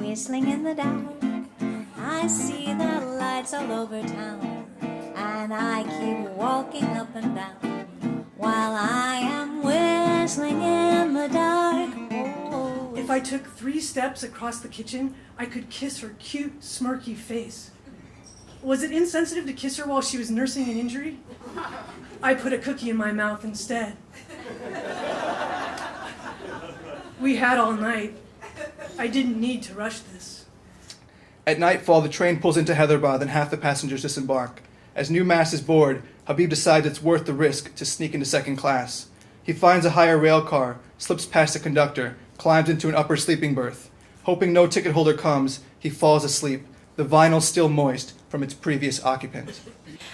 whistling in the dark. I see the lights all over town, and I keep walking up and down while I am whistling in the dark. Oh. If I took 3 steps across the kitchen, I could kiss her cute, smirky face. Was it insensitive to kiss her while she was nursing an injury? I put a cookie in my mouth instead. We had all night. I didn't need to rush this. At nightfall, the train pulls into Hyderabad and half the passengers disembark. As new mass is bored, Habib decides it's worth the risk to sneak into second class. He finds a higher rail car, slips past the conductor, climbs into an upper sleeping berth. Hoping no ticket holder comes, he falls asleep, the vinyl still moist from its previous occupant.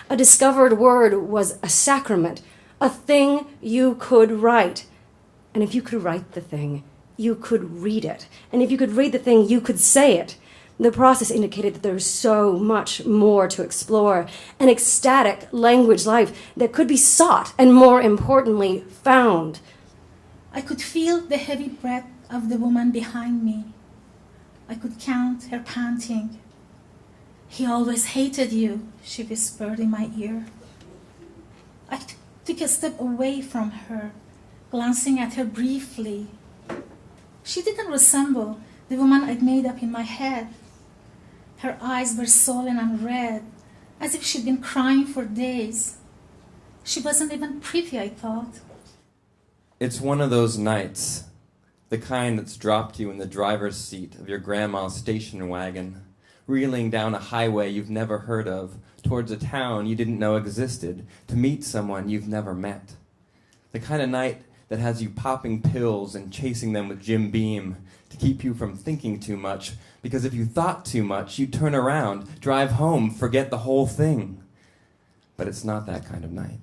A discovered word was a sacrament, a thing you could write. And if you could write the thing, you could read it. And if you could read the thing, you could say it. The process indicated that there was so much more to explore, an ecstatic language life that could be sought and, more importantly, found. I could feel the heavy breath of the woman behind me. I could count her panting. "He always hated you," she whispered in my ear. I took a step away from her, glancing at her briefly. She didn't resemble the woman I'd made up in my head. Her eyes were swollen and red, as if she'd been crying for days. She wasn't even pretty, I thought. It's one of those nights, the kind that's dropped you in the driver's seat of your grandma's station wagon, reeling down a highway you've never heard of, towards a town you didn't know existed, to meet someone you've never met. The kind of night that has you popping pills and chasing them with Jim Beam to keep you from thinking too much, because if you thought too much, you'd turn around, drive home, forget the whole thing. But it's not that kind of night.